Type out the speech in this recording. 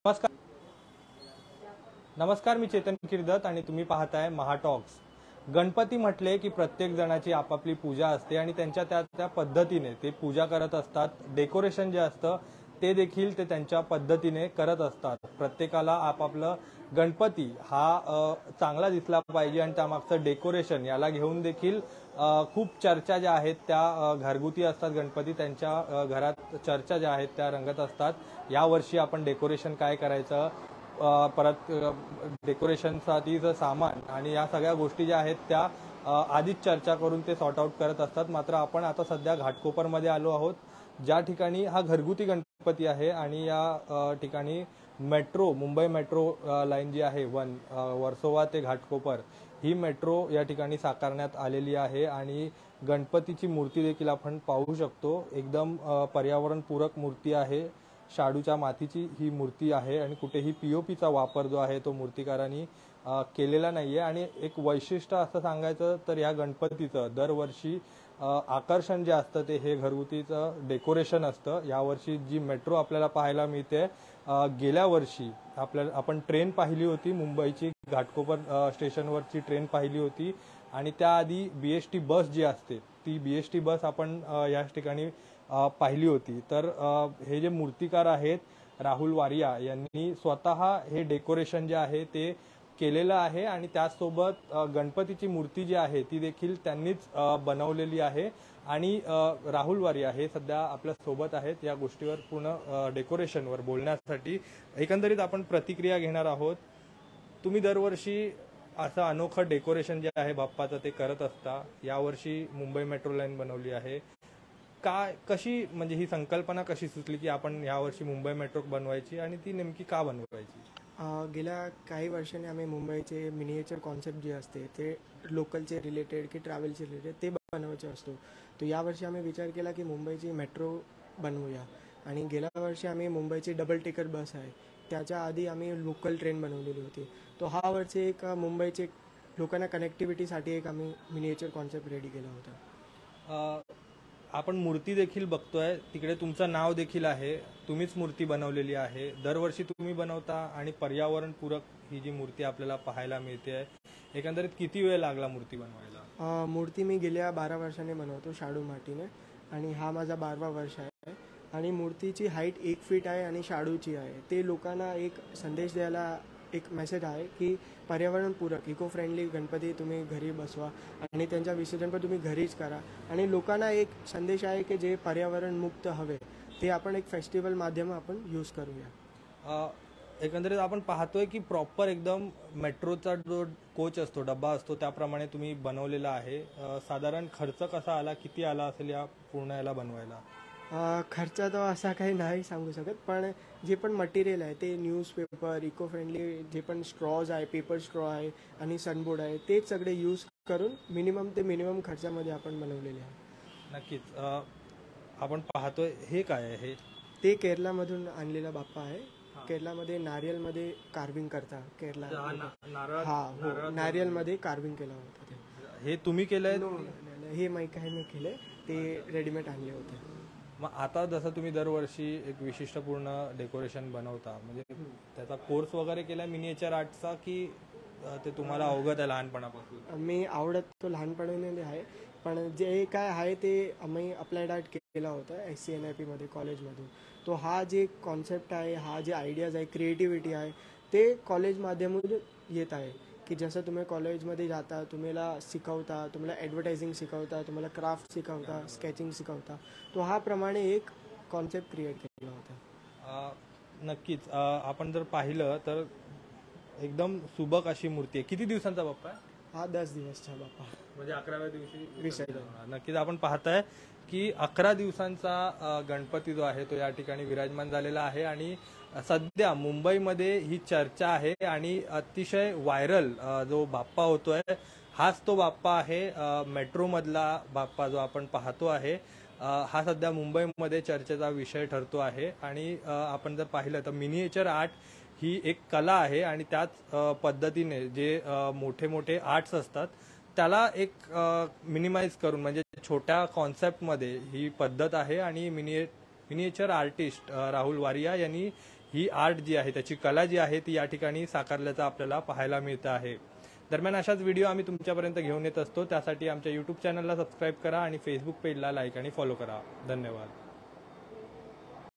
नमस्कार नमस्कार मी चेतन किर्दत आणि तुम्ही पाहताय महाटॉक्स। गणपती म्हटले की प्रत्येक जणाची आपापली पूजा असते आणि त्यांच्या त्या पद्धतीने ते पूजा करत असतात। डेकोरेशन जे असतं ते देखील ते त्यांच्या पद्धतीने करत असतात। प्रत्येकाला आपापलं गणपती हा चांगला दिसला पाहिजे आणि त्यामागचं डेकोरेशन याला घेऊन देखील खूप चर्चा ज्या आहेत त्या घरगुती असतात। गणपती त्यांच्या घरात चर्चा ज्या आहेत त्या रंगत असतात। यावर्षी आपण डेकोरेशन काय करायचं, परत डेकोरेशनसाठीचं सामान आणि या सगळ्या गोष्टी ज्या आहेत त्या आधीच चर्चा करून ते सॉर्ट आउट करत असतात। मात्र आपण आता सध्या घाटकोपरमध्ये आलो आहोत, ज्या ठिकाणी हा घरगुती गणपती आहे आणि या ठिकाणी मेट्रो मुंबई मेट्रो लाईन जी आहे वर्सोवा ते घाटकोपर ही मेट्रो या ठिकाणी साकारण्यात आलेली आहे आणि गणपतीची मूर्ती देखील आपण पाहू शकतो। एकदम पर्यावरणपूरक मूर्ती आहे। शाडूच्या मातीची ही मूर्ती आहे आणि कुठेही पीओपीचा वापर जो आहे तो मूर्तिकारांनी केलेला नाहीये। आणि एक वैशिष्ट्य असं सांगायचं तर या गणपतीचं दरवर्षी आकर्षण जे असतं ते हे घरगुतीचं डेकोरेशन असतं। यावर्षी जी मेट्रो आपल्याला पाहायला मिळते, गेल्या वर्षी आपण ट्रेन पाहिली होती, मुंबईची घाटकोपर स्टेशनवरची ट्रेन पाहिली होती आणि त्याआधी बीएसटी बस जी असते ती बीएसटी बस आपण या ठिकाणी पाहिली होती। तर हे जे मूर्तिकार आहेत राहुल वारिया यांनी स्वतः हे डेकोरेशन जे आहे ते केलेलं आहे आणि त्यासोबत गणपतीची मूर्ती जी आहे ती देखील त्यांनीच बनवलेली आहे आणि राहुल वारिया हे सध्या आपल्या सोबत आहेत या गोष्टीवर पूर्ण डेकोरेशनवर बोलण्यासाठी। एकंदरीत आपण प्रतिक्रिया घेणार आहोत। तुम्ही दरवर्षी असं अनोखं डेकोरेशन जे आहे बाप्पाचं ते करत असता, यावर्षी मुंबई मेट्रो लाईन बनवली आहे, कशी म्हणजे ही संकल्पना कशी सुचली की आपण यावर्षी मुंबई मेट्रो बनवायची आणि ती नेमकी का बनवायची? गेल्या काही वर्षांनी आम्ही मुंबईचे मिनिएचर कॉन्सेप्ट जे असते ते लोकलचे रिलेटेड की ट्रॅव्हलचे रिलेटेड ते बनवायचे असतो। तो यावर्षी आम्ही विचार केला की मुंबईची मेट्रो बनवूया आणि गेल्या वर्षी आम्ही मुंबईची डबल टिकर बस आहे त्याच्या आधी आम्ही लोकल ट्रेन बनवलेली होती। तो हा वर्षी एक मुंबईचे लोकांना कनेक्टिव्हिटीसाठी एक आम्ही मिनिएचर कॉन्सेप्ट रेडी केला होता। आपण मूर्ती देखील बघतोय, तिकडे तुमचं नाव देखील आहे, तुम्हीच मूर्ती बनवलेली आहे, दरवर्षी तुम्ही बनवता आणि पर्यावरणपूरक ही जी मूर्ती आपल्याला पाहायला मिळते। एकंदरीत किती वेळ लागला मूर्ती बनवायला? मूर्ती मी गेल्या 12 वर्षांनी बनवतो शाडू मातीने आणि हा माझा 12वा वर्ष आहे आणि मूर्तीची हाईट 1 फीट आहे आणि शाडूची आहे। ते लोकांना एक संदेश द्यायला एक मेसेज आहे की पर्यावरणपूरक इको फ्रेंडली गणपती तुम्ही घरी बसवा आणि त्यांच्या विसर्जन पण तुम्ही घरीच करा आणि लोकांना एक संदेश आहे की जे पर्यावरण मुक्त हवे ते आपण एक फेस्टिवल माध्यम आपण यूज करूया। एकंदरीत आपण पाहतोय की प्रॉपर एकदम मेट्रोचा जो कोच असतो, डब्बा असतो त्याप्रमाणे तुम्ही बनवलेला आहे। साधारण खर्च कसा आला, किती आला असेल या पूर्ण याला बनवायला? खर्च तो असा काही नाही सांगू शकत, पण जे पण मटेरियल आहे ते न्यूजपेपर इको फ्रेंडली जे पण स्ट्रॉज आहे, पेपर स्ट्रॉ आहे आणि सनबोर्ड आहे तेच सगळे यूज करून मिनिमम खर्चामध्ये आपण बनवलेले आहे। नक्कीच। आपण पाहतोय हे काय आहे? ते केरलामधून आणलेला बाप्पा आहे। केरलामध्ये नारियलमध्ये कार्विंग करता केरला नारियलमध्ये कार्विंग केला होता। हे तुम्ही केलंय? हे मी केलंय, ते रेडीमेड आणले होते। मग आता जसं तुम्ही दरवर्षी एक विशिष्टपूर्ण डेकोरेशन बनवता, म्हणजे त्याचा कोर्स वगैरे केला मिनिएचर आर्टचा की ते तुम्हाला अवगत आहे लहानपणापासून? मी आवडत तो लहानपणाने आहे, पण जे काय आहे ते आम्ही अप्लाइड आर्ट केला होता SCNIP मध्ये कॉलेजमधून। तो हा जे कॉन्सेप्ट आहे, हा जे आयडियाज आहे, क्रिएटिव्हिटी आहे ते कॉलेज माध्यमातून येत आहे की जसं तुम्ही कॉलेजमध्ये जाता तुम्हाला शिकवता, तुम्हाला ॲडव्हर्टायझिंग शिकवता, तुम्हाला क्राफ्ट शिकवता, स्केचिंग शिकवता, तो हा प्रमाणे एक कॉन्सेप्ट क्रिएट केला होता। नक्कीच। आपण जर पाहिलं तर एकदम सुबक अशी मूर्ती आहे। किती दिवसांचा बाप्पा आहे हा? 10 दिवसाचा बाप्पा, म्हणजे 11व्या दिवशी विसर्जन। नक्कीच आपण पाहताय की 11 दिवसांचा गणपती जो आहे तो या ठिकाणी विराजमान झालेला आहे आणि सध्या मुंबईमध्ये ही चर्चा आहे आणि अतिशय व्हायरल जो बाप्पा होतोय हाच तो बाप्पा आहे। मेट्रो मधला बाप्पा जो आपण पाहतो आहे हा सध्या मुंबईमध्ये चर्चेचा विषय ठरतो आहे आणि आपण जर पाहिलं तर मिनिएचर आर्ट ही एक कला आहे आणि त्याच पद्धतीने जे मोठे मोठे आर्ट्स असतात त्याला एक मिनिमाइज करून म्हणजे छोट्या कॉन्सेप्टमध्ये ही पद्धत आहे आणि मिनिएचर आर्टिस्ट राहुल वारिया यांनी ही आर्ट जी आहे, त्याची कला जी आहे ती या ठिकाणी साकारल्याचं आपल्याला पाहायला मिळतं आहे. दरम्यान अशाच व्हिडिओ आम्ही तुमच्यापर्यंत घेऊन येत असतो. त्यासाठी आमच्या यूट्यूब चॅनलला सबस्क्राईब करा आणि फेसबुक पेजला लाईक आणि फॉलो करा. धन्यवाद.